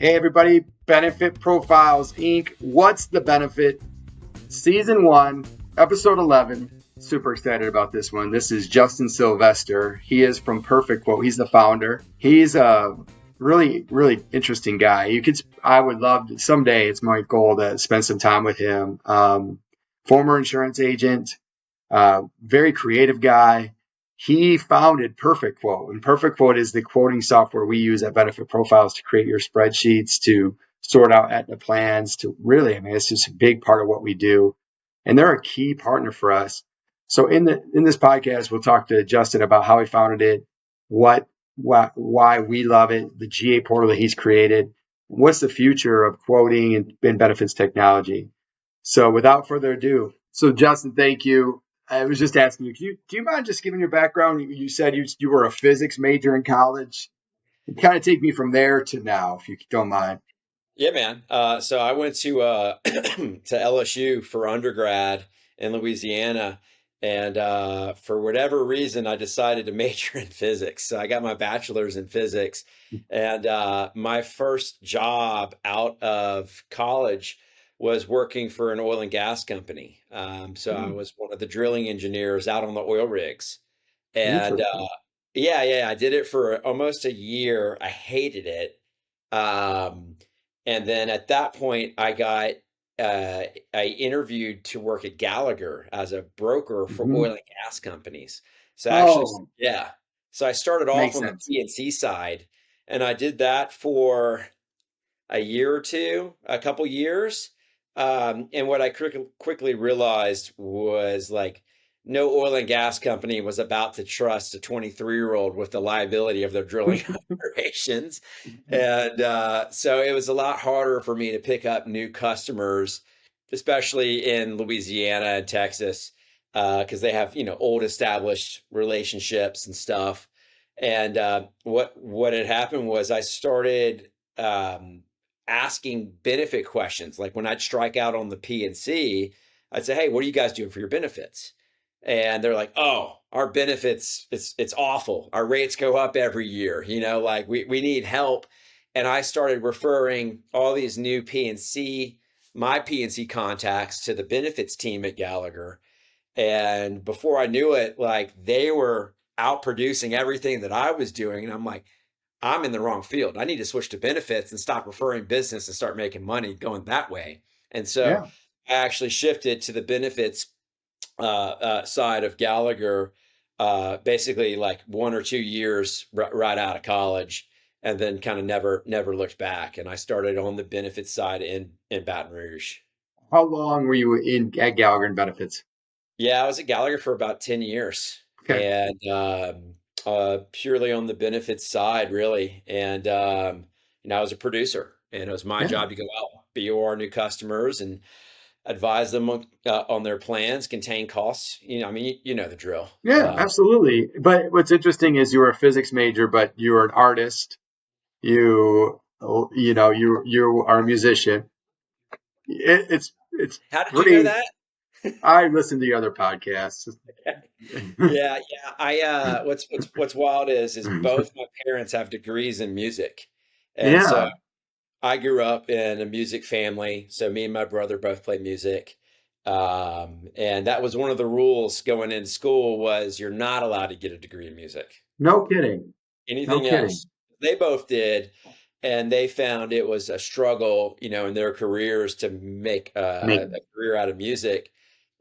Hey everybody, Benefit Profiles Inc. What's the Benefit? Season 1, Episode 11. Super excited about this one. This is Justin Sylvester. He is from PerfectQuote. He's the founder. He's a really, really interesting guy. I would love someday. It's my goal to spend some time with him. Former insurance agent, very creative guy. He founded PerfectQuote, and PerfectQuote is the quoting software we use at Benefit Profiles to create your spreadsheets, to sort out Aetna plans, to really, it's just a big part of what we do. And they're a key partner for us. So in this podcast, we'll talk to Justin about how he founded it, why we love it, the GA portal that he's created, what's the future of quoting and benefits technology. So without further ado, so Justin, thank you. I was just asking you, do you mind just giving your background? You said you were a physics major in college. Kind of take me from there to now, if you don't mind. Yeah, man. So I went to to LSU for undergrad in Louisiana, and for whatever reason, I decided to major in physics. So I got my bachelor's in physics, and my first job out of college was working for an oil and gas company. So I was one of the drilling engineers out on the oil rigs, and Interesting. yeah, I did it for almost a year. I hated it. Um, and then at that point, I interviewed to work at Gallagher as a broker for Mm-hmm. oil and gas companies. So actually, Oh, yeah. So I started off makes on the sense. P&C side, and I did that for a year or two, a couple years. And what I quickly realized was like no oil and gas company was about to trust a 23-year-old with the liability of their drilling operations. And so it was a lot harder for me to pick up new customers, especially in Louisiana and Texas, because they have, old established relationships and stuff. And what had happened was I started asking benefit questions. Like when I'd strike out on the P&C, I'd say, "Hey, what are you guys doing for your benefits?" And they're like, "Oh, our benefits, it's awful. Our rates go up every year. Like we need help." And I started referring all these new my P&C contacts to the benefits team at Gallagher. And before I knew it, like they were outproducing everything that I was doing. And I'm like, I'm in the wrong field. I need to switch to benefits and stop referring business and start making money going that way. And so Yeah. I actually shifted to the benefits side of Gallagher, basically like 1 or 2 years right out of college, and then kind of never looked back. And I started on the benefits side in Baton Rouge. How long were you at Gallagher and benefits? Yeah, I was at Gallagher for about 10 years, Okay. and purely on the benefits side, really. And I was a producer, and it was my Yeah. job to go out, BOR new customers, and advise them on their plans, contain costs. You know the drill. Yeah, absolutely. But what's interesting is you were a physics major, but you were an artist. You are a musician. It's How did you know pretty. that? I listen to the other podcasts. Yeah. I what's wild is both my parents have degrees in music, and so Yeah. I grew up in a music family. So me and my brother both play music, and that was one of the rules going into school was you're not allowed to get a degree in music. No kidding. No Anything kidding. else, they both did, and they found it was a struggle, in their careers to make Make a career out of music.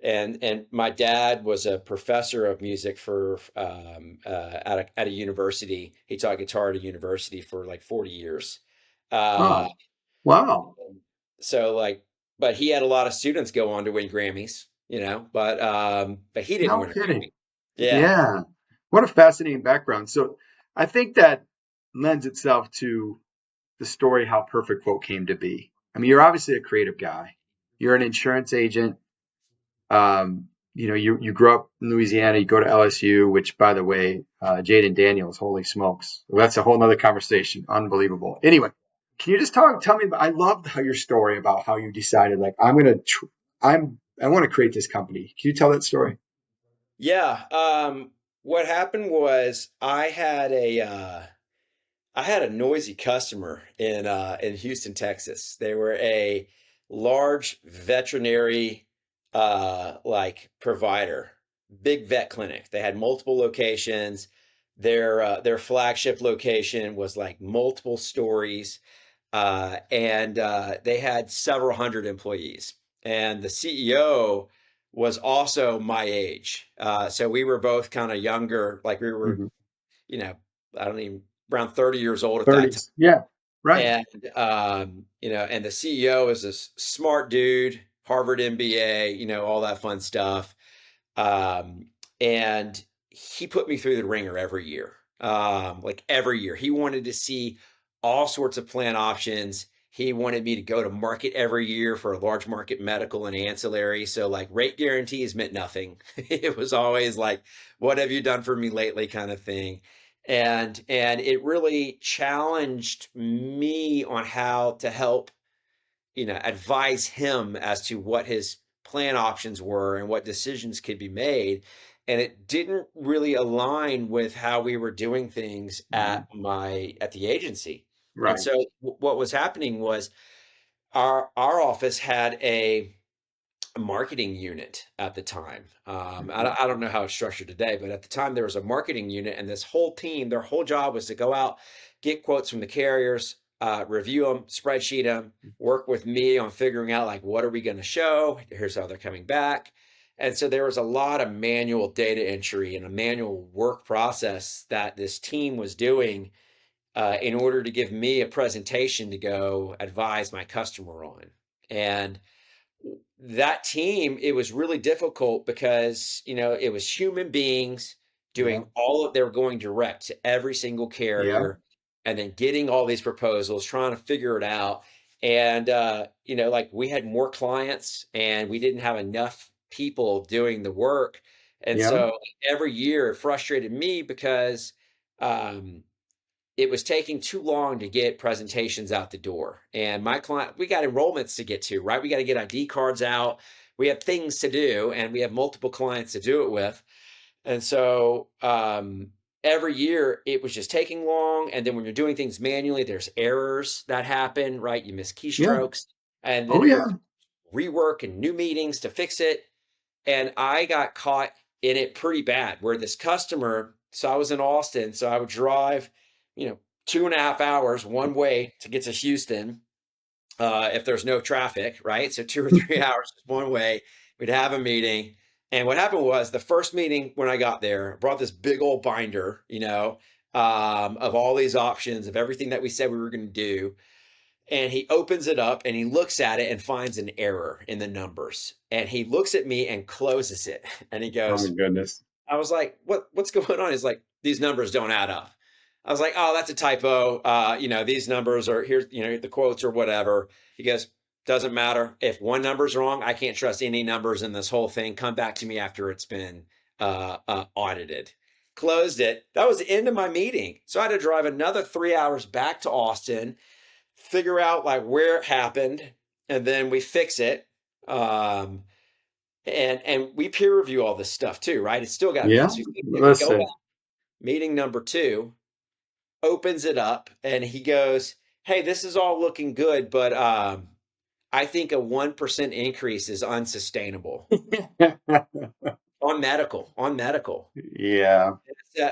And my dad was a professor of music for at a university. He taught guitar at a university for like 40 years. Uh, Oh, wow. so like, but he had a lot of students go on to win Grammys, but he didn't No win a kidding. Grammy. Yeah. Yeah. What a fascinating background. So I think that lends itself to the story how Perfect Quote came to be. You're obviously a creative guy. You're an insurance agent. You grew up in Louisiana. You go to LSU, which, by the way, Jaden Daniels, holy smokes, well, that's a whole nother conversation. Unbelievable. Anyway, can you just tell me? I loved how your story about how you decided, like, I want to create this company. Can you tell that story? Yeah. What happened was I had I had a noisy customer in Houston, Texas. They were a large veterinary like provider, big vet clinic. They had multiple locations. Their flagship location was like multiple stories, and they had several hundred employees. And the CEO was also my age, so we were both kind of younger. Like we were, Hmm. you know, I don't even around 30 years old at that time. 30s. Yeah. Right. And and the CEO is this smart dude, Harvard MBA, all that fun stuff. Um, and he put me through the ringer every year. Like every year. He wanted to see all sorts of plan options. He wanted me to go to market every year for a large market medical and ancillary. So like rate guarantees meant nothing. It was always like, what have you done for me lately kind of thing. And it really challenged me on how to help advise him as to what his plan options were and what decisions could be made. And it didn't really align with how we were doing things Mhm. at the agency. And Right. so what was happening was our office had a marketing unit at the time. Mhm. I don't know how it's structured today, but at the time there was a marketing unit, and this whole team, their whole job was to go out, get quotes from the carriers, review them, spreadsheet them, work with me on figuring out like what are we going to show. Here's how they're coming back. And so there was a lot of manual data entry and a manual work process that this team was doing in order to give me a presentation to go advise my customer on. And that team, it was really difficult because, it was human beings Yeah. doing they were going direct to every single Yeah. carrier and then getting all these proposals, trying to figure it out. And, like we had more clients and we didn't have enough people doing the work. And Yeah. so every year it frustrated me because, um, it was taking too long to get presentations out the door. And my client, we got enrollments to get to, right? We got to get ID cards out. We have things to do, and we have multiple clients to do it with. And so every year it was just taking long. And then when you're doing things manually, there's errors that happen, right? You miss Yeah. keystrokes, and then Oh it yeah. requires rework and new meetings to fix it. And I got caught in it pretty bad where this customer, so I was in Austin, so I would drive, 2.5 hours one way to get to Houston, if there's no traffic, right? So 2 or 3 hours one way, we'd have a meeting. And what happened was the first meeting when I got there, I brought this big old binder, of all these options of everything that we said we were going to do. And he opens it up and he looks at it and finds an error in the numbers. And he looks at me and closes it. And he Oh my goes, goodness. I was like, what's going on? He's like, these numbers don't add up. I was like, oh, that's a typo. These numbers are here's, the quotes or whatever. He goes, doesn't matter. If one number's wrong, I can't trust any numbers in this whole thing. Come back to me after it's been audited. Closed it. That was the end of my meeting. So I had to drive another 3 hours back to Austin, figure out like where it happened, and then we fix it. And we peer review all this stuff too, right? It's still got to be. Yeah. So we fix it. We go back, Listen. meeting number two, opens it up, and he goes, "Hey, this is all looking good, but I think a 1% increase is unsustainable on medical." Yeah.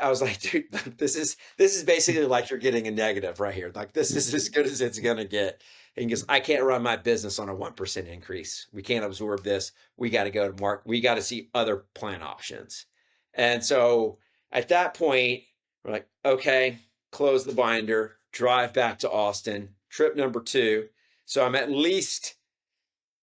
I was like, dude, this is basically like you're getting a negative right here. Like this is as good as it's gonna get. And he goes, I can't run my business on a 1% increase. We can't absorb this. We got to go to market. We got to see other plan options. And so at that point, we're like, okay, close the binder, drive back to Austin, trip number two. So I'm at least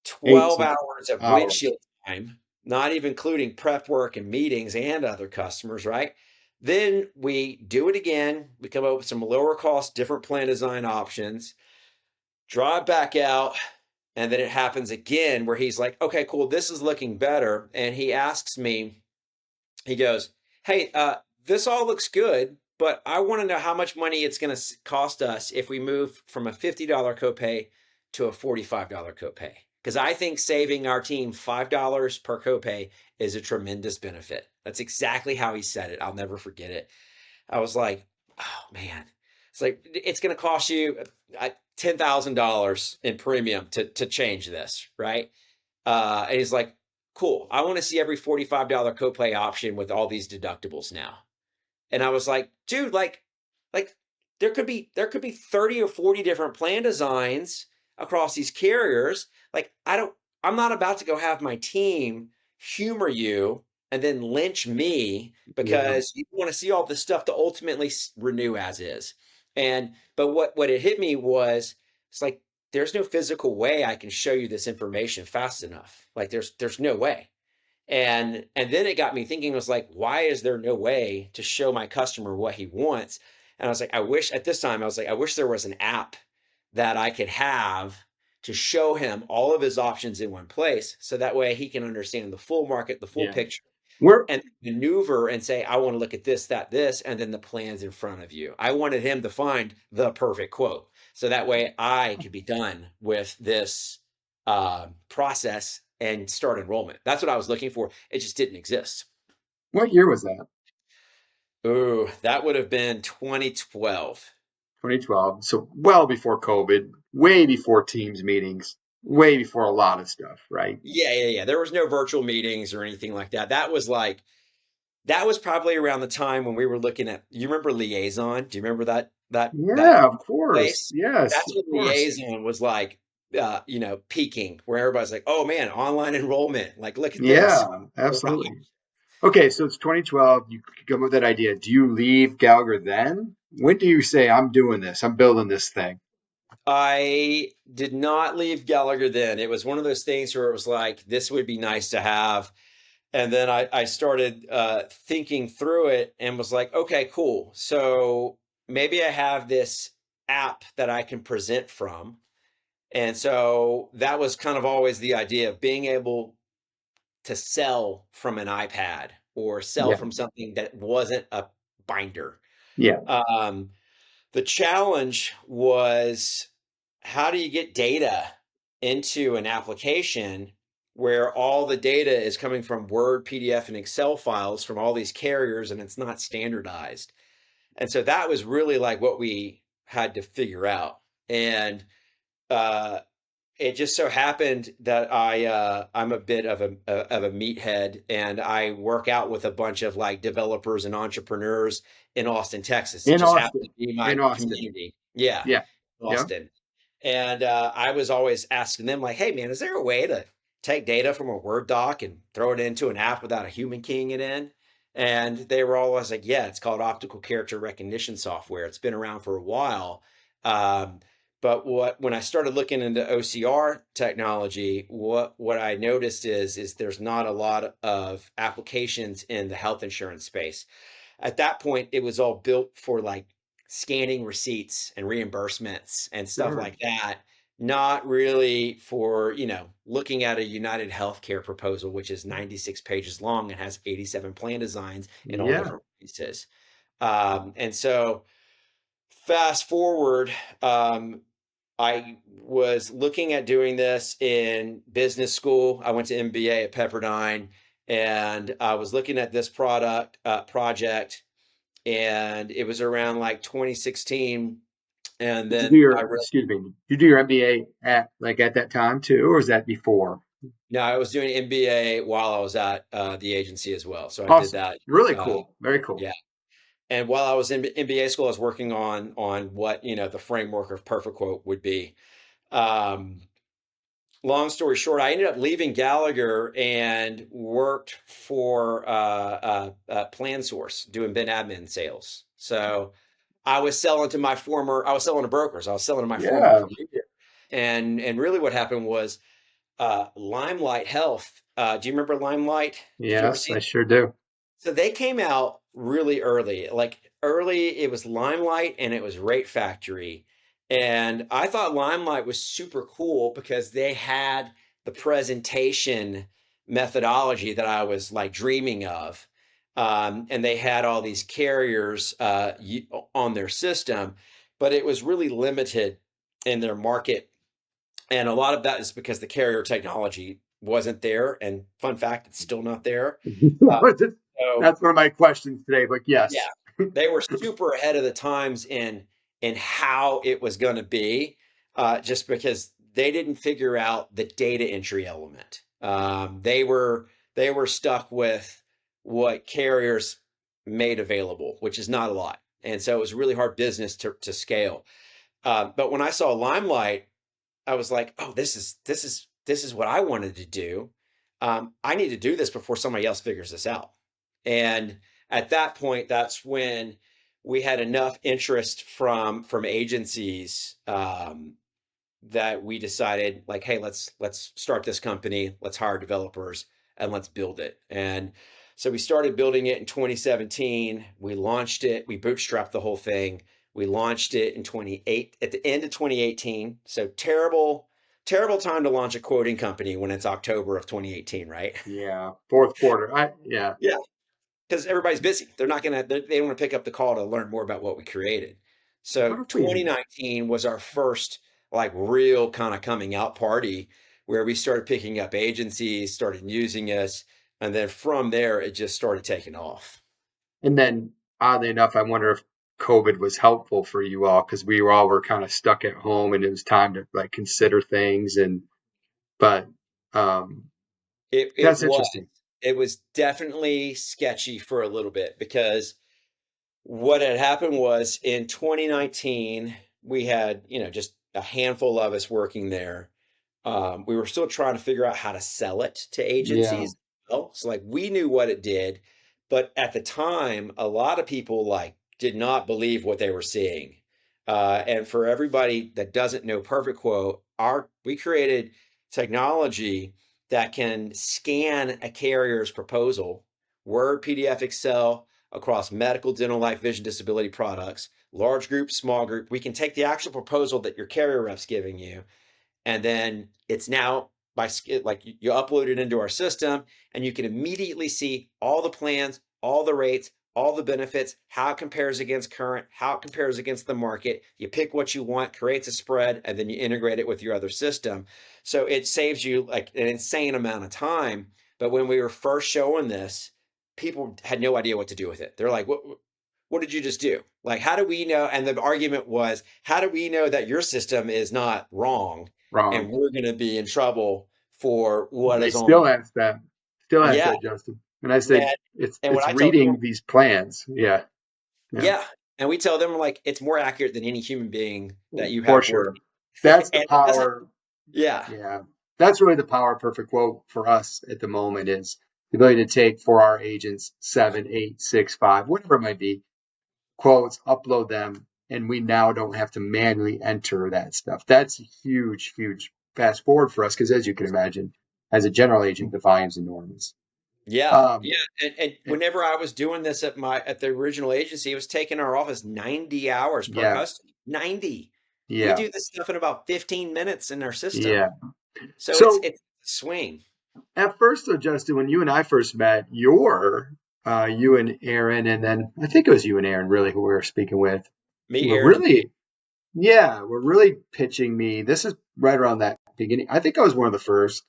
12 18 hours of hours. windshield time, not even including prep work and meetings and other customers, right? Then we do it again. We come up with some lower cost, different plan design options, drive back out, and then it happens again where he's like, okay, cool, this is looking better. And he asks me, he goes, hey, this all looks good, but I want to know how much money it's going to cost us if we move from a $50 copay to a $45 copay. Because I think saving our team $5 per copay is a tremendous benefit. That's exactly how he said it. I'll never forget it. I was like, oh man. It's like, it's going to cost you $10,000 in premium to change this, right? And he's like, cool. I want to see every $45 copay option with all these deductibles now. And I was like, dude, like there could be 30 or 40 different plan designs across these carriers. Like, I'm not about to go have my team humor you and then lynch me Yeah. because you want to see all this stuff to ultimately renew as is. But what it hit me was, it's like, there's no physical way I can show you this information fast enough. Like, there's no way. And then it got me thinking, I was like, why is there no way to show my customer what he wants? And I was like, I wish at this time, I was like, I wish there was an app that I could have to show him all of his options in one place. So that way he can understand the full market, the full Yeah. picture, We're and maneuver and say, I want to look at this, that, this, and then the plans in front of you. I wanted him to find the perfect quote. So that way I could be done with this process and start enrollment. That's what I was looking for. It just didn't exist. What year was that? Ooh, that would have been 2012. 2012. So well before COVID, way before Teams meetings, way before a lot of stuff, right? Yeah. There was no virtual meetings or anything like that. That was probably around the time when we were looking at, you remember Liaison? Do you remember that Yeah, of course. place? Yes, That's of what course. Liaison was like, peaking, where everybody's like, oh man, online enrollment. Like, look at this. Yeah, absolutely. Okay, so it's 2012. You come up with that idea. Do you leave Gallagher then? When do you say, I'm doing this? I'm building this thing? I did not leave Gallagher then. It was one of those things where it was like, this would be nice to have. And then I started thinking through it and was like, okay, cool. So maybe I have this app that I can present from. And so that was kind of always the idea of being able to sell from an iPad or sell Yeah, from something that wasn't a binder. yeah. Um, the challenge was, how do you get data into an application where all the data is coming from Word, PDF, and Excel files from all these carriers and it's not standardized? And so that was really like what we had to figure out. And uh, it just so happened that I'm a bit of a meathead, and I work out with a bunch of like developers and entrepreneurs in Austin, Texas. It In just happened Austin. to be In my Austin. community. Yeah, Yeah, yeah. Austin. And I was always asking them, like, hey man, is there a way to take data from a Word doc and throw it into an app without a human keying it in? And they were always like, yeah, it's called optical character recognition software. It's been around for a while. Um, but when I started looking into OCR technology, what I noticed is there's not a lot of applications in the health insurance space. At that point, it was all built for like scanning receipts and reimbursements and stuff Sure. like that. Not really for, looking at a United Healthcare proposal, which is 96 pages long and has 87 plan designs in all Yeah. different pieces. And so fast forward, um, I was looking at doing this in business school. I went to MBA at Pepperdine, and I was looking at this project, and it was around like 2016. And Did you then do your, excuse me, did you do your MBA at that time too, or is that before? no, I was doing MBA while I was at the agency as well. So I did Awesome. that. Really Uh, cool. Very cool. yeah. And while I was in MBA school, I was working on what, the framework of Perfect Quote would be. Um, Long story short, I ended up leaving Gallagher and worked for Plan Source doing bin admin sales. So I was selling to brokers. I was selling to my former Yeah. career. And really what happened was Limelight Health. Do you remember Limelight? Did you ever Yes, see I it? sure do. So they came out really early. Like early, it was Limelight and it was Rate Factory. And I thought Limelight was super cool because they had the presentation methodology that I was like dreaming of. And they had all these carriers on their system, but it was really limited in their market. And a lot of that is because the carrier technology wasn't there. And fun fact, it's still not there. Uh, so That's one of my questions today, but yeah, yes. they were super ahead of the times in in how it was going to be, just because they didn't figure out the data entry element. They were stuck with what carriers made available, which is not a lot, and so it was really hard business to scale. But when I saw Limelight, I was like, oh, this is what I wanted to do. I need to do this before somebody else figures this out. And at that point, that's when we had enough interest from agencies, that we decided, like, hey, let's start this company, let's hire developers, and let's build it. And so we started building it in 2017. We launched it. We bootstrapped the whole thing. We launched it in 28 at the end of 2018. So terrible time to launch a quoting company when it's October of 2018, right? Yeah. Fourth quarter. Yeah. Yeah, because everybody's busy. They're not gonna. They don't want to pick up the call to learn more about what we created. So What if we, 2019 was our first like real kind of coming out party where we started picking up agencies, started using us, and then from there it just started taking off. and then oddly enough, I wonder if COVID was helpful for you all because we all were kind of stuck at home and it was time to like consider things but um, It that's was interesting. it was definitely sketchy for a little bit because what had happened was in 2019 we had just a handful of us working there. We were still trying to figure out how to sell it to Yeah. agencies. Well, so like we knew what it did, but at the time, a lot of people like did not believe what they were seeing. And for everybody that doesn't know Perfect Quote, we created technology that can scan a carrier's proposal, Word, PDF, Excel, across medical, dental, life, vision, disability products, large group, small group. We can take the actual proposal that your carrier rep's giving you, and then it's now like you upload it into our system, and you can immediately see all the plans, all the rates, all the benefits, how it compares against current, how it compares against the market. You pick what you want, creates a spread, and then you integrate it with your other system. So it saves you like an insane amount of time. But when we were first showing this, people had no idea what to do with it. They're like, what did you just do? Like, how do we know? And the argument was, how do we know that your system is not wrong Wrong. and we're going to be in trouble for what They is on? still ask Yeah. that, Justin. And I said, And, it's and what it's I tell them, reading these plans. Yeah. Yeah. yeah. And we tell them, like, it's more accurate than any human being that you For have sure. working. That's the And it doesn't, power. yeah. Yeah. That's really the power of Perfect Quote for us at the moment is the ability to take for our agents 7, 8, 6, 5, whatever it might be, quotes, upload them, and we now don't have to manually enter that stuff. That's a huge, huge fast forward for us because as you can imagine, as a general agent, the volume's enormous. Yeah. Um, Yeah. And whenever I was doing this at the original agency, it was taking our office 90 hours per yeah, customer. 90. We yeah, do this stuff in about 15 minutes in our system. yeah. So it's So it's a swing. at first, though, Justin, when you and I first met, you and Aaron, and then I think it was you and Aaron, really, who we were speaking with, Me, were Aaron, and Pete. really, yeah, were really pitching me. This is right around that beginning. I think I was one of the first.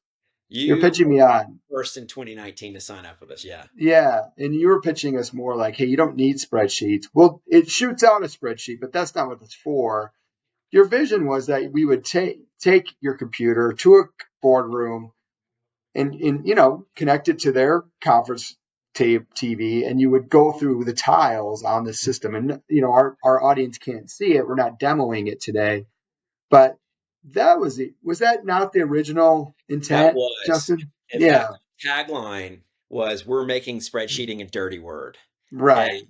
You're You pitching me on, first in 2019 to sign up with us. Yeah. yeah, and you were pitching us more like, hey, you don't need spreadsheets. Well, it shoots out a spreadsheet, but that's not what it's for. Your vision was that we would take your computer to a boardroom and connect it to their conference tape TV, and you would go through the tiles on the system. And our audience can't see it. We're not demoing it today, but that was it. Was that not the original That intent, was, Justin? in Yeah, fact, the tagline was, "We're making spreadsheeting a dirty word." And right.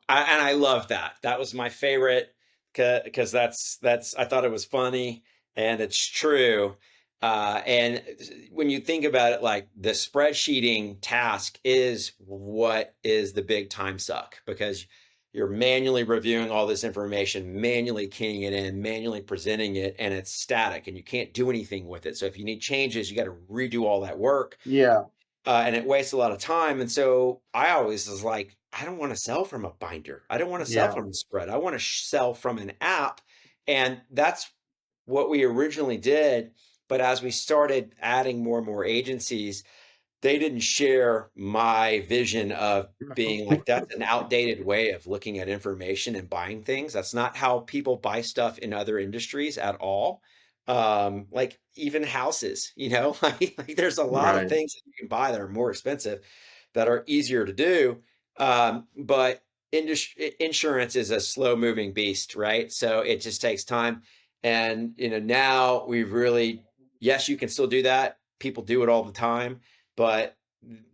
I love that. That was my favorite because that's I thought it was funny and it's true. And when you think about it, like the spreadsheeting task is what is the big time suck because you're manually reviewing all this information, manually keying it in, manually presenting it, and it's static and you can't do anything with it. So if you need changes, you got to redo all that work, Yeah, and it wastes a lot of time. And so I always was like, I don't want to sell from a binder. I don't want to sell yeah, from a spread. I want to sell from an app. And that's what we originally did. But as we started adding more and more agencies, they didn't share my vision of being like, that's an outdated way of looking at information and buying things. That's not how people buy stuff in other industries at all. Like even houses, like there's a lot of Right. things that you can buy that are more expensive that are easier to do. But insurance is a slow moving beast, right? So it just takes time. And, now we've really, yes, you can still do that. People do it all the time, but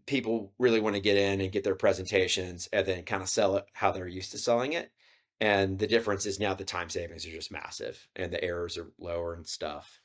people really want to get in and get their presentations and then kind of sell it how they're used to selling it. And the difference is now the time savings are just massive and the errors are lower and stuff.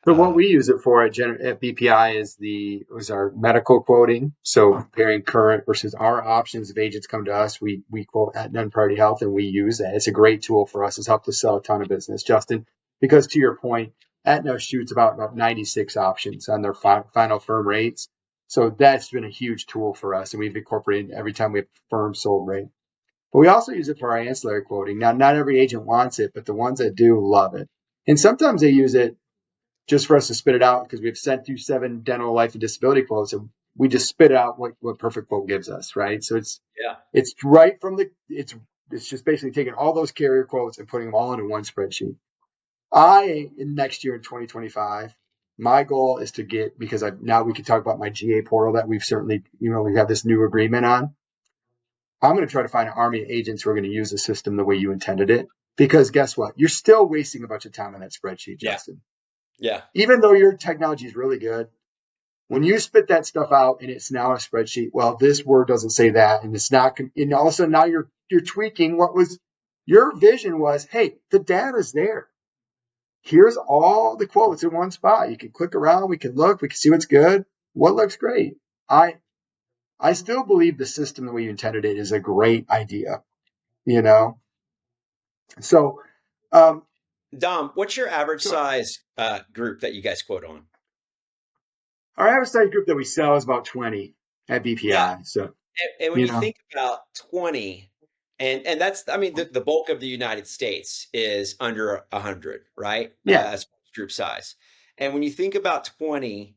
So what we use it for at BPI was our medical quoting. So comparing current versus our options. If agents come to us, we quote at non-priority health and we use that. It's a great tool for us. It's helped us sell a ton of business, Justin, because to your point, Aetna shoots about 96 options on their final firm rates. So that's been a huge tool for us. And we've incorporated every time we have firm sold rate. But we also use it for our ancillary quoting. Now, not every agent wants it, but the ones that do love it. And sometimes they use it just for us to spit it out because we've sent through 7 dental, life, and disability quotes, and we just spit out what Perfect Quote gives us, right? So it's right from it's just basically taking all those carrier quotes and putting them all into one spreadsheet. Next year in 2025, my goal is to get, because now we can talk about my GA portal that we've certainly, we have this new agreement on. I'm going to try to find an army of agents who are going to use the system the way you intended it. Because guess what? You're still wasting a bunch of time on that spreadsheet, Justin. Yeah. Even though your technology is really good, when you spit that stuff out and it's now a spreadsheet, well, this word doesn't say that, and it's not. And all of a sudden now you're tweaking what was your vision was. Hey, the data's there. Here's all the quotes in one spot. You can click around. We can look. We can see what's good. What looks great. I still believe the system the way you intended it is a great idea. So. Dom, what's your average size group that you guys quote on? Our average size group that we sell is about 20 at BPI. Yeah. So, and when you think about 20, and that's, I mean, the bulk of the United States is under 100, right? Yeah. As group size. And when you think about 20,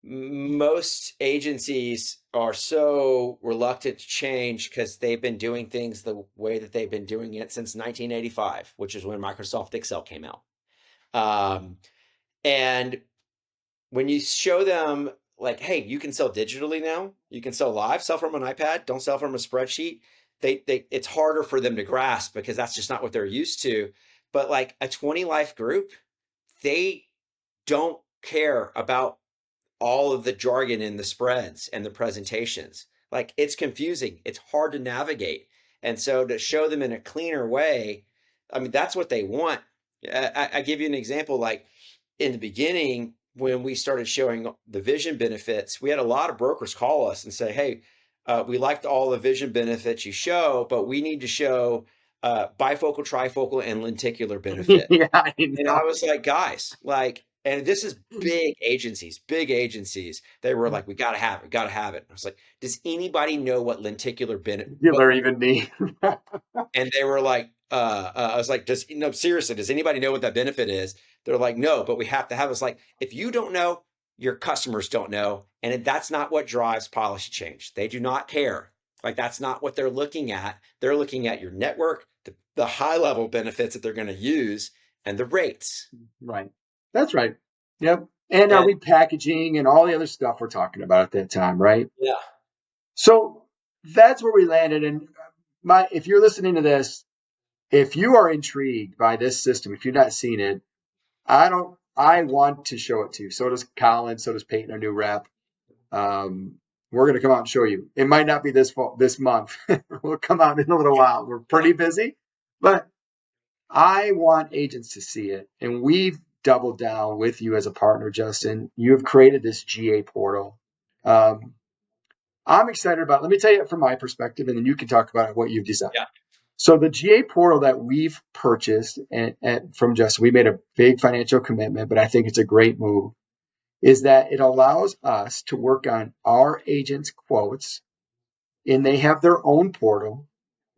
most agencies are so reluctant to change because they've been doing things the way that they've been doing it since 1985, which is when Microsoft Excel came out. And when you show them like, hey, you can sell digitally now, you can sell live, sell from an iPad, don't sell from a spreadsheet, it's harder for them to grasp because that's just not what they're used to. But like a 20 life group, they don't care about all of the jargon in the spreads and the presentations. Like it's confusing, it's hard to navigate. And so to show them in a cleaner way, I mean, that's what they want. I give you an example, like in the beginning, when we started showing the vision benefits, we had a lot of brokers call us and say, hey, we liked all the vision benefits you show, but we need to show bifocal, trifocal, and lenticular benefit. Yeah, And I was like, guys, like, and this is big agencies. They were like, we got to have it. We got to have it. I was like, does anybody know what lenticular benefit? Even me. And they were like, I was like, seriously, does anybody know what that benefit is? They're like, no, but we have to have it. It's like, if you don't know, your customers don't know. And that's not what drives policy change. They do not care. Like, that's not what they're looking at. They're looking at your network, the high level benefits that they're going to use, and the rates. Right. That's right. Yep. And are we packaging and all the other stuff we're talking about at that time, right? Yeah. So that's where we landed. And if you're listening to this, if you are intrigued by this system, if you've not seen it, I want to show it to you. So does Colin. So does Peyton, our new rep. We're going to come out and show you. It might not be this month. We'll come out in a little while. We're pretty busy, but I want agents to see it. And we've doubled down with you as a partner, Justin. You have created this GA portal. I'm excited about it. Let me tell you from my perspective, and then you can talk about what you've designed. Yeah. So the GA portal that we've purchased from Justin, we made a big financial commitment, but I think it's a great move, is that it allows us to work on our agents' quotes, and they have their own portal.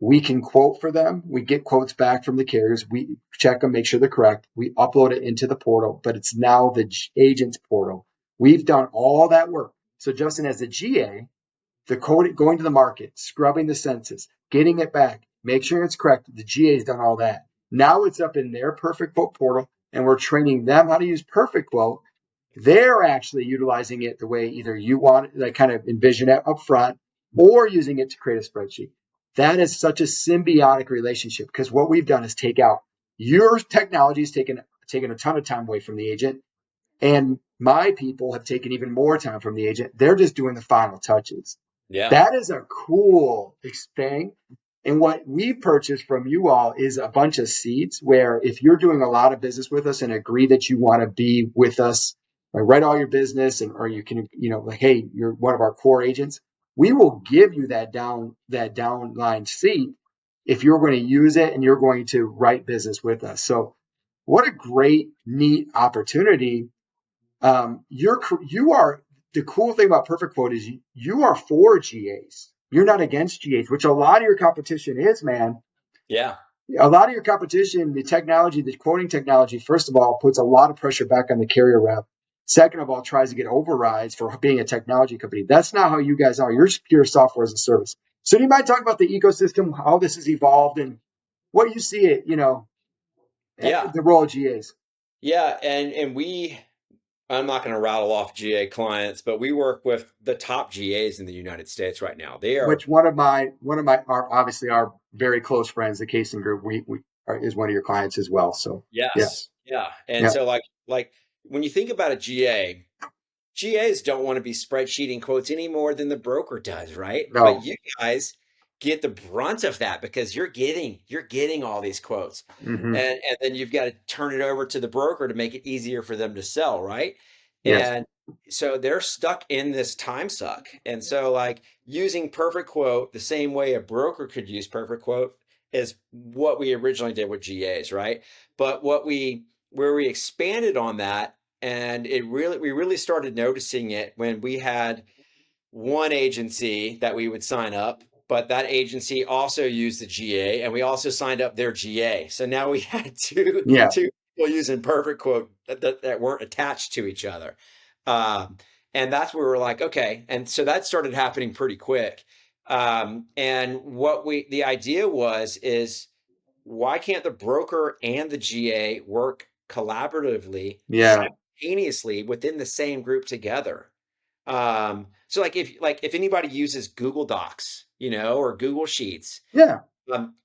We can quote for them. We get quotes back from the carriers. We check them, make sure they're correct. We upload it into the portal, but it's now the agent's portal. We've done all that work. So Justin, as a GA, the code going to the market, scrubbing the census, getting it back, make sure it's correct. The GA's done all that. Now it's up in their PerfectQuote portal, and we're training them how to use PerfectQuote. They're actually utilizing it the way either you want, like kind of envision it up front, or using it to create a spreadsheet. That is such a symbiotic relationship because what we've done is take out your technology has taken a ton of time away from the agent, and my people have taken even more time from the agent. They're just doing the final touches. Yeah. That is a cool thing. And what we've purchased from you all is a bunch of seats where if you're doing a lot of business with us and agree that you want to be with us, like write all your business and or you can, like, hey, you're one of our core agents, we will give you that downline seat if you're going to use it and you're going to write business with us. So what a great, neat opportunity. You are the cool thing about PerfectQuote is you are for GAs. You're not against GAs, which a lot of your competition is, man. Yeah. A lot of your competition, the technology, the quoting technology, first of all, puts a lot of pressure back on the carrier rep. Second of all, tries to get overrides for being a technology company. That's not how you guys are. You're pure software as a service. So do you mind talking about the ecosystem, how this has evolved and what you see it, Yeah. the role of GAs? Yeah. And I'm not going to rattle off GA clients, but we work with the top GAs in the United States right now. They are, Which one of my obviously our very close friends, the Casing Group, is one of your clients as well. So yes. yes, Yeah. And yeah, so like when you think about a GA, GAs don't want to be spreadsheeting quotes any more than the broker does, right? But no, you guys get the brunt of that because you're getting all these quotes. mm-hmm. And then you've got to turn it over to the broker to make it easier for them to sell, right? Yes, And so they're stuck in this time suck. And so like using Perfect Quote the same way a broker could use Perfect Quote is what we originally did with GAs, right? But where we expanded on that and we really started noticing it when we had one agency that we would sign up, but that agency also used the GA and we also signed up their GA. So now we had two yeah, two people using Perfect Quote that weren't attached to each other. Um, and that's where we're like, okay. And so that started happening pretty quick. And the idea is why can't the broker and the GA work collaboratively yeah, simultaneously within the same group together? So if anybody uses Google Docs, or Google Sheets, yeah.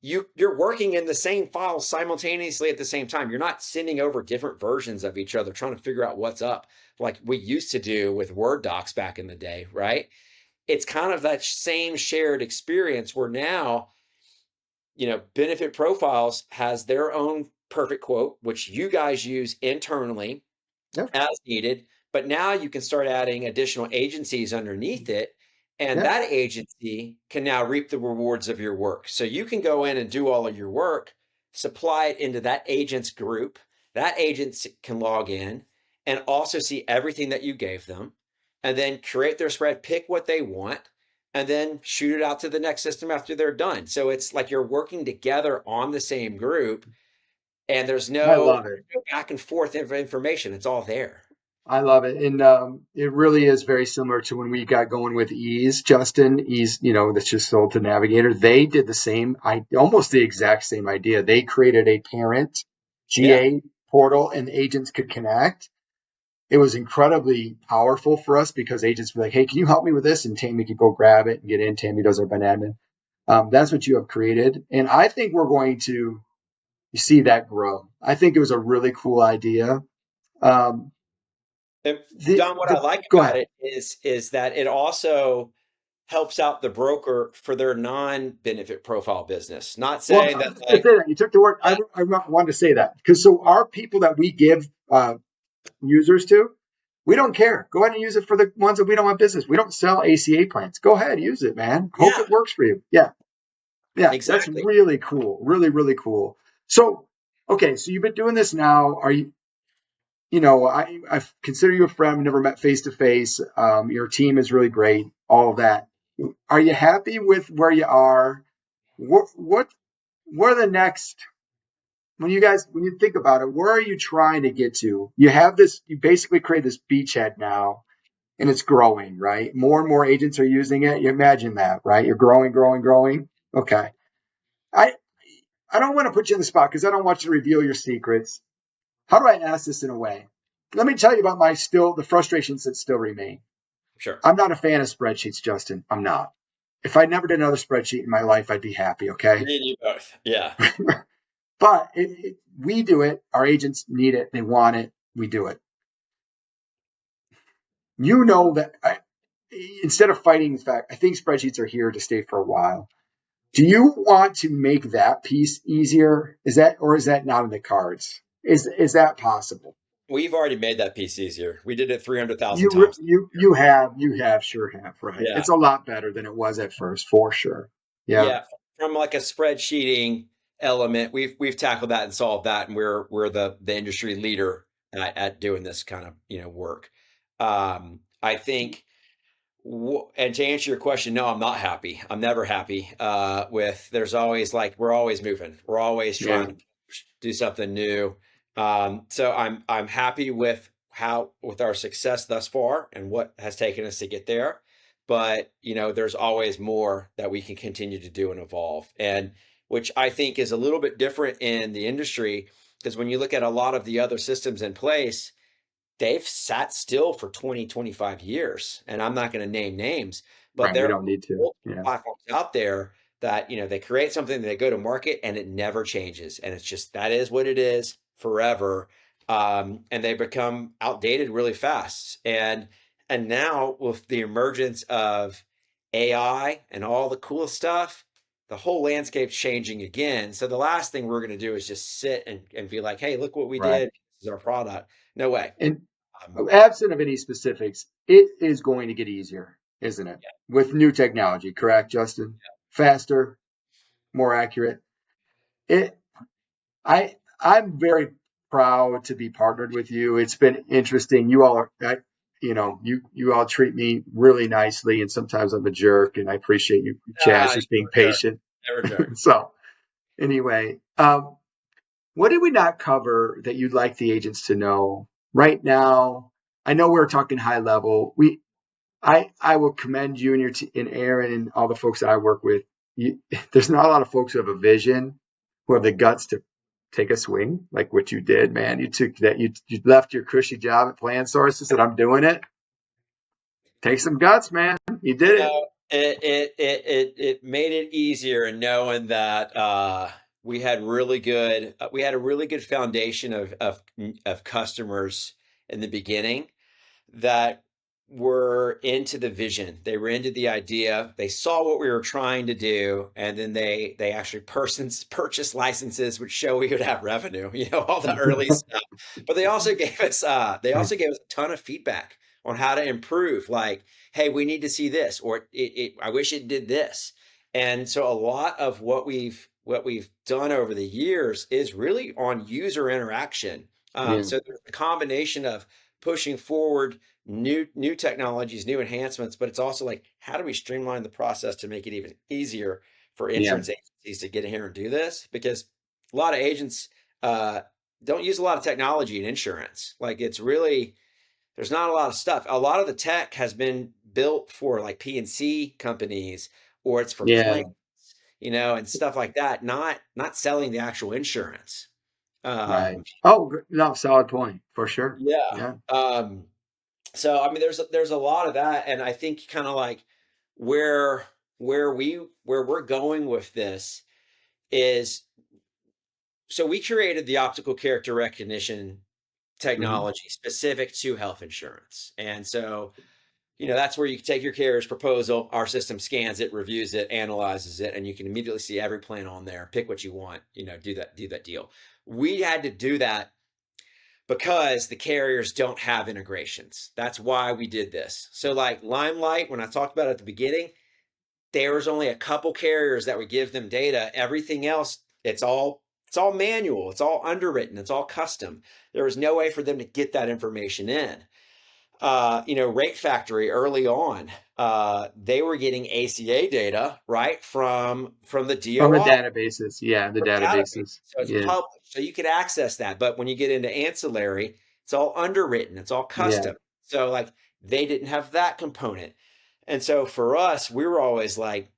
you're working in the same files simultaneously at the same time. You're not sending over different versions of each other, trying to figure out what's up, like we used to do with Word docs back in the day, right? It's kind of that same shared experience where now Benefit Profiles has their own Perfect Quote, which you guys use internally Yep, as needed. But now you can start adding additional agencies underneath it. And yep, that agency can now reap the rewards of your work. So you can go in and do all of your work, supply it into that agent's group. That agent can log in and also see everything that you gave them and then create their spread, pick what they want, and then shoot it out to the next system after they're done. So it's like you're working together on the same group and there's I no love it. back and forth information. It's all there. I love it, and it really is very similar to when we got going with Ease. Justin, Ease, that's just sold to Navigator. They did the same, almost the exact same idea. They created a parent Yeah. GA portal, and agents could connect. It was incredibly powerful for us because agents were like, hey, can you help me with this? And Tammy could go grab it and get in. Tammy does our admin. That's what you have created. And I think we're going to see that grow. I think it was a really cool idea. Um, And the, Don, what I the, like go about ahead. it is that it also helps out the broker for their non-benefit profile business. Not Well, saying I that was going to like, say that. You took the word. yeah, I wanted to say that because so our people that we give users to, we don't care. Go ahead and use it for the ones that we don't have business. We don't sell ACA plans. Go ahead, use it, man. Hope yeah, it works for you. Yeah. Yeah, that's exactly. really cool. Really, really cool. So, okay, so you've been doing this now. Are you, I consider you a friend. We never met face to face. Your team is really great. All of that. Are you happy with where you are? What are the next? When you think about it, where are you trying to get to? You have this. You basically create this beachhead now. and it's growing, right? More and more agents are using it. You imagine that, right? You're growing, growing, growing. Okay. I, I don't want to put you in the spot because I don't want you to reveal your secrets. How do I ask this in a way? Let me tell you about the frustrations that still remain. Sure. I'm not a fan of spreadsheets, Justin. I'm not. If I never did another spreadsheet in my life, I'd be happy. Okay. Me and you both. Yeah. But we do it. Our agents need it. They want it. We do it. You know that instead of fighting the fact, I think spreadsheets are here to stay for a while. Do you want to make that piece easier? Is that not in the cards? Is that possible? We've already made that piece easier. We did it 300,000 You times. sure have, right? Yeah. It's a lot better than it was at first, for sure. Yeah, Yeah. From like a spreadsheeting element, we've tackled that and solved that, and we're the industry leader at doing this kind of work. I think. And to answer your question, no, I'm not happy. I'm never happy there's always like, we're always moving. We're always yeah, trying to do something new. So I'm happy with with our success thus far and what has taken us to get there. But, there's always more that we can continue to do and evolve. And which I think is a little bit different in the industry, because when you look at a lot of the other systems in place, they've sat still for 20, 25 years. And I'm not going to name names, but right. We there are don't need to. multiple Yeah, platforms out there that, they create something, they go to market, and it never changes. And it's just, that is what it is forever. And they become outdated really fast. And now with the emergence of AI and all the cool stuff, the whole landscape's changing again. So the last thing we're going to do is just sit and be like, hey, look what we right. did. This is our product. No way. And Um, absent of any specifics, it is going to get easier, isn't it? yeah. With new technology, correct, Justin? Faster, more accurate. It I'm very proud to be partnered with you. It's been interesting. You all are, you all treat me really nicely, and sometimes I'm a jerk, and I appreciate you, Chaz, just being Never jerk. patient. Never jerk. So anyway, what did we not cover that you'd like the agents to know right now? I know we're talking high level. I will commend you and and Aaron and all the folks that I work with. There's not a lot of folks who have a vision, who have the guts to take a swing like what you did, man. You took that. You left your cushy job at Plan Source and said, "I'm doing it." Take some guts, man. You You did it. know, it made it easier in knowing that we had a really good foundation of customers in the beginning that were into the vision. They were into the idea. They saw what we were trying to do, and then they actually purchased licenses, which show we would have revenue. All the early stuff. But they also gave us a ton of feedback on how to improve. Like, hey, we need to see this, or I wish it did this. And so a lot of what we've done over the years is really on user interaction. Yeah, So there's a combination of pushing forward new technologies, new enhancements, but it's also like, how do we streamline the process to make it even easier for yeah, insurance agencies to get in here and do this? Because a lot of agents uh, don't use a lot of technology in insurance. Like, it's really, there's not a lot of stuff. A lot of the tech has been built for like P&C companies, or it's for yeah. claims, and stuff like that. Not selling the actual insurance. Right. Um, Oh, no, solid point for sure. yeah. Yeah. So I mean, there's a lot of that, and I think kind of like where we're going with this is, so we created the optical character recognition Hmm. technology specific to health insurance, and so that's where you can take your carrier's proposal. Our system scans it, reviews it, analyzes it, and you can immediately see every plan on there. Pick what you want. Do that deal. We had to do that because the carriers don't have integrations. That's why we did this. So like Limelight, when I talked about it at the beginning, there was only a couple carriers that would give them data. Everything else, it's all manual, it's all underwritten, it's all custom. There was no way for them to get that information in. Rate Factory early on, they were getting ACA data right from the From the DOR. databases. Yeah, the From database. databases. So it's Yeah, published, so you can access that. But when you get into ancillary, it's all underwritten, it's all yeah, custom. So like They didn't have that component. And so for us, we were always like,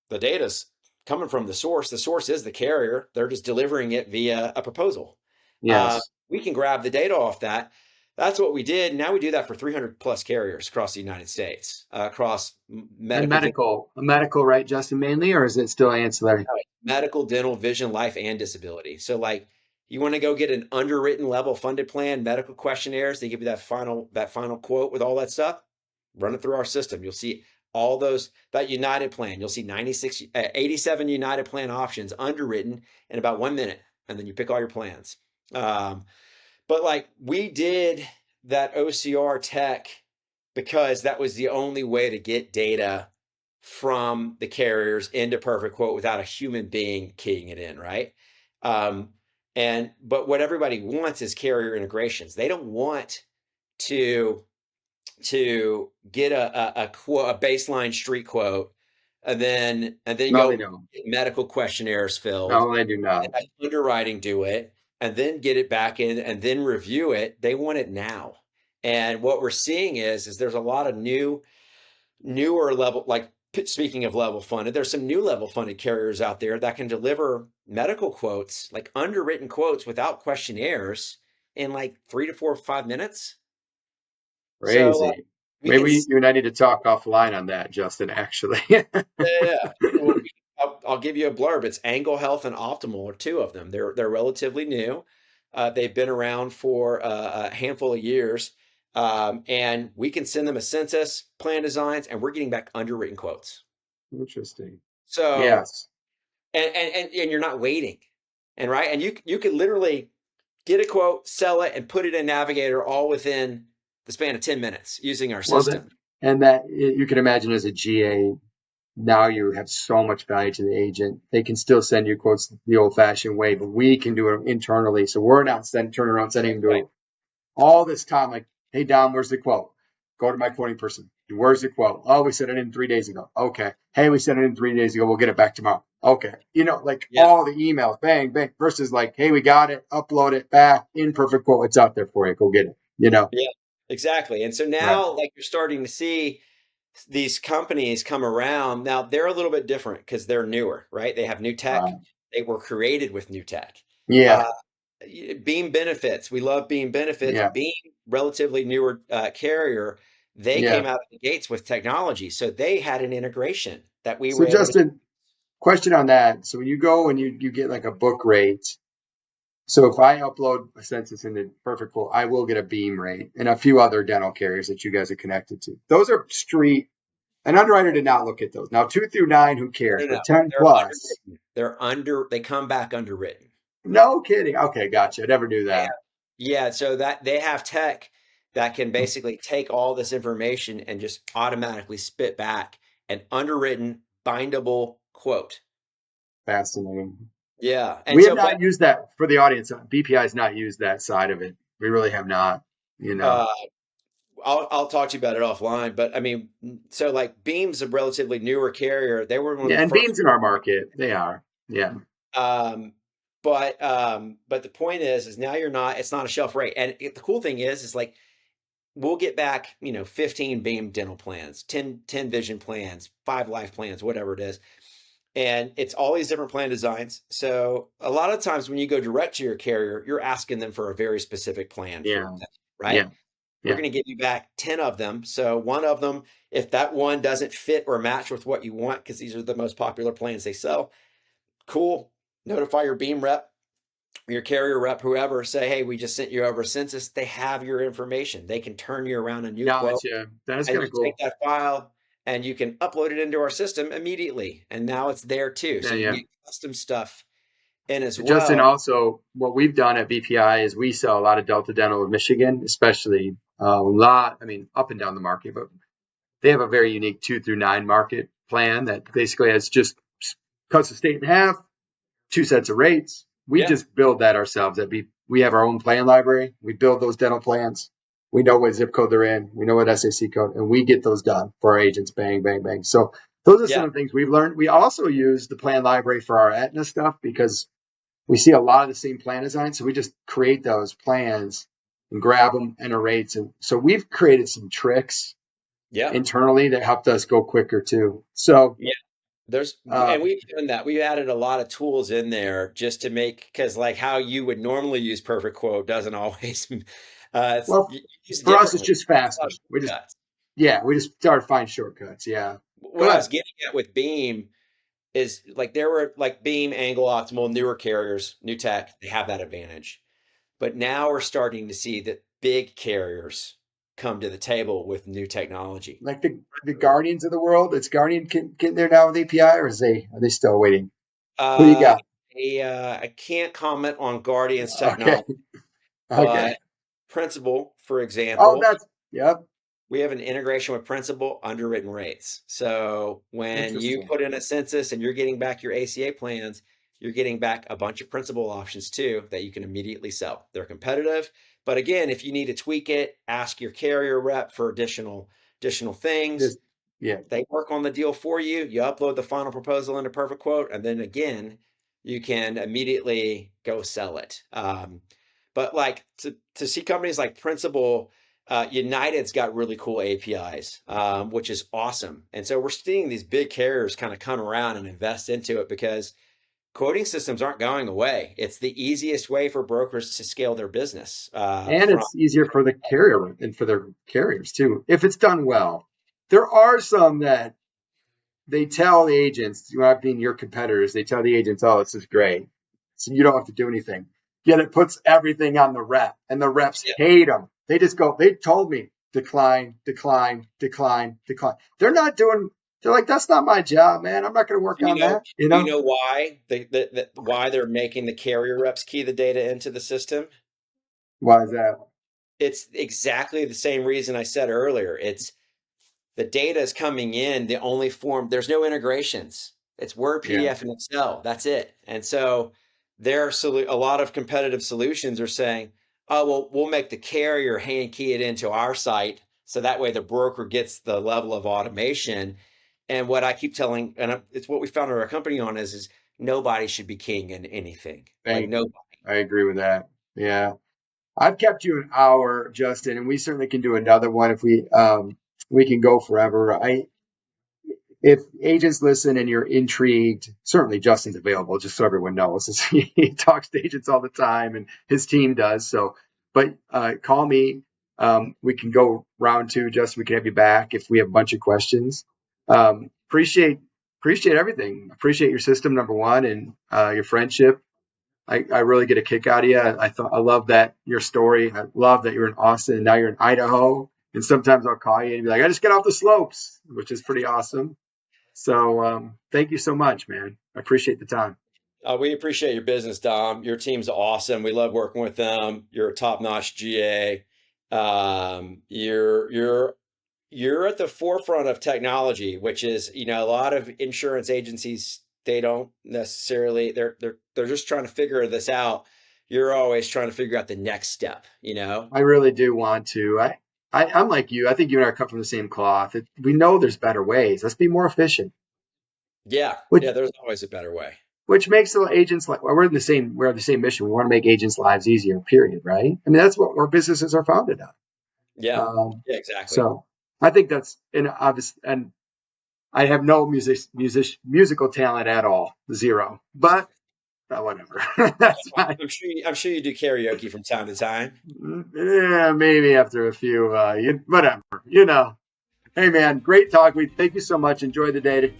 the data's coming from the source. The source is the carrier. They're just delivering it via a proposal. Yes. We can grab the data off that. That's what we did. Now we do that for 300 plus carriers across the United States, across And medical, medical, right, Justin, mainly, or is it still ancillary? medical, dental, vision, life, and disability. So like you want to go get an underwritten level funded plan, medical questionnaires, they give you that final quote with all that stuff. Run it through our system. You'll see all those, that United plan. You'll see 87 United plan options underwritten in about 1 minute, and then you pick all your plans. But like we did that OCR tech because that was the only way to get data from the carriers into PerfectQuote without a human being keying it in, right? Um, but what everybody wants is carrier integrations. They don't want to get a baseline street quote and then No, they go don't. get medical questionnaires filled, No, they do and not. have underwriting do it, and then get it back in and then review it. They want it now. And what we're seeing is there's a lot of newer level, like speaking of level funded, there's some new level funded carriers out there that can deliver medical quotes, like underwritten quotes without questionnaires in like 3 to 4 or 5 minutes. So Crazy. we can, Maybe you and I need to talk offline on that, Justin, actually. yeah. Well, I'll give you a blurb. It's Angle Health and Optimal are two of them. They're relatively new. They've been around for a handful of years, and we can send them a census, plan designs, and we're getting back underwritten quotes. Interesting. So Yes. and you're not waiting, and you could literally get a quote, sell it, and put it in Navigator all within the span of 10 minutes using our Well, that, system. and that you can imagine as a GA, now you have so much value to the agent. They can still send you quotes the old fashioned way, but we can do it internally. So we're not turning around sending them Right. to all this time, like, hey, Dom, where's the quote? Go to my quoting person. Where's the quote? Oh, we sent it in 3 days ago. Okay. Hey, we sent it in 3 days ago. We'll get it back tomorrow. Okay. Like Yeah. all the emails, bang, bang, versus like, hey, we got it, upload it back in perfect quote. It's out there for you. Go get it. Yeah, exactly. And so Right. now, like, you're starting to see these companies come around. Now they're a little bit different because they're newer, right? They have new tech. Right. They were created with new tech. Yeah. Uh, Beam Benefits. We love Beam Benefits. Yeah. Beam, relatively newer carrier. They came Yeah. out of the gates with technology, so they had an integration that we So were able to. Justin, question on that. So when you go and you get like a book rate, so if I upload a census into Perfect Quote, I will get a beam rate and a few other dental carriers that you guys are connected to. Those are street. An underwriter did not look at those. Now 2 through 9, who No, cares? no, no. But 10 They're plus, underwritten. They're under. They come back underwritten. no kidding. Okay, gotcha. I never knew that. Yeah, so that they have tech that can basically take all this information and just automatically spit back an underwritten bindable quote. Fascinating. Yeah. And We have so, but not used that for the audience. BPI has not used that side of it. We really have not. uh I'll talk to you about it offline. But I mean, so like Beam's a relatively newer carrier. They were one of Yeah, the and first. beams in our market, they are. Yeah. Um, but the point is now it's not a shelf rate. And the cool thing is like we'll get back, 15 Beam dental plans, 10 vision plans, 5 life plans, whatever it is. And it's all these different plan designs. So a lot of times when you go direct to your carrier, you're asking them for a very specific plan for Yeah. them, right? Yeah. We're Yeah. going to give you back 10 of them. So one of them, if that one doesn't fit or match with what you want, because these are the most popular plans they sell, cool. Notify your Beam rep, your carrier rep, whoever, say, hey, we just sent you over a census. They have your information. They can turn you around a new quote, Gotcha. That is and kind you of take cool. that file and you can upload it into our system immediately. And now it's there too. Yeah. So you can Yeah. get custom stuff in as So Justin, well. also what we've done at BPI is we sell a lot of Delta Dental of Michigan, especially a lot, I mean, up and down the market, but they have a very unique 2 through 9 market plan that basically has just cuts the state in half, 2 sets of rates. We Yeah. just build that ourselves. We have our own plan library. We build those dental plans. We know what zip code they're in. We know what SAC code, and we get those done for our agents. Bang, bang, bang. So those are some Yeah. of the things we've learned. We also use the plan library for our Aetna stuff because we see a lot of the same plan designs. So we just create those plans and grab them, enter rates. And so we've created some tricks Yeah. internally that helped us go quicker too. So, Yeah. And um, we've done that. We've added a lot of tools in there just to make, because like how you would normally use Perfect Quote doesn't always, well, you use it for us, it's differently. just It's a lot faster. of shortcuts. We just started finding shortcuts. Yeah. Go What I ahead. was getting at with Beam is like there were like Beam, Angle Optimal, newer carriers, new tech, they have that advantage. But now we're starting to see that big carriers come to the table with new technology. Like the Guardians of the world. It's Guardian getting there now with API, or are they still waiting? Who do you Uh, got? I can't comment on Guardian's Okay. technology, Okay. but Principal, for Oh, example, that's, yep. we have an integration with Principal underwritten rates. So when you Interesting. put in a census and you're getting back your ACA plans, you're getting back a bunch of Principal options too that you can immediately sell. They're competitive, but again, if you need to tweak it, ask your carrier rep for additional things. Just, yeah. They work on the deal for you. You upload the final proposal into Perfect Quote, and then again, you can immediately go sell it. But like to see companies like Principal, United's got really cool APIs, which is awesome. And so we're seeing these big carriers kind of come around and invest into it because quoting systems aren't going away. It's the easiest way for brokers to scale their business. And it's easier for the carrier and for their carriers too, if it's done well. There are some that they tell the agents, you know, being your competitors, they tell the agents, oh, this is great. So you don't have to do anything. Yet it puts everything on the rep, and the reps Yeah. hate them. They just go, they told me, decline, decline, decline, decline. They're like, that's not my job, man. I'm not going to work Do you on know, that. You do you know? know why why they're making the carrier reps key the data into the system? Why is that? It's exactly the same reason I said earlier. It's the data is coming in the only form. There's no integrations. It's Word, Yeah. PDF, and Excel. That's it. And so a lot of competitive solutions are saying, "Oh, well, we'll make the carrier hand key it into our site, so that way the broker gets the level of automation." And what I keep telling, and it's what we founded our company on, is nobody should be keying in anything. Like Thank you. nobody. I agree with that. Yeah. I've kept you an hour, Justin, and we certainly can do another one if we can go forever. If agents listen and you're intrigued, certainly Justin's available, just so everyone knows. He talks to agents all the time, and his team does. So, but call me. We can go round two. Justin, we can have you back if we have a bunch of questions. Appreciate everything. Appreciate your system, number one, and your friendship. I really get a kick out of you. I love that your story. I love that you're in Austin and now you're in Idaho. And sometimes I'll call you and be like, I just get off the slopes, which is pretty awesome. So thank you so much, man. I appreciate the time. We appreciate your business, Dom. Your team's awesome. We love working with them. You're a top-notch GA. You're at the forefront of technology, which is, a lot of insurance agencies, they don't necessarily, they're just trying to figure this out. You're always trying to figure out the next step, I really do want to. I'm like you. I think you and I are cut from the same cloth. We know there's better ways. Let's be more efficient. Yeah, Which yeah, there's always a better way. which makes the agents like well, we're the same mission. We want to make agents' lives easier. Period. Right? I mean, that's what our businesses are founded on. Yeah, yeah, exactly. So I think that's and I have no musical talent at all, zero. But whatever, that's fine. I'm sure you do karaoke from time to time. Yeah, maybe after a few, whatever. Hey man, great talk. We thank you so much. Enjoy the day,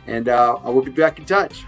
and I will be back in touch.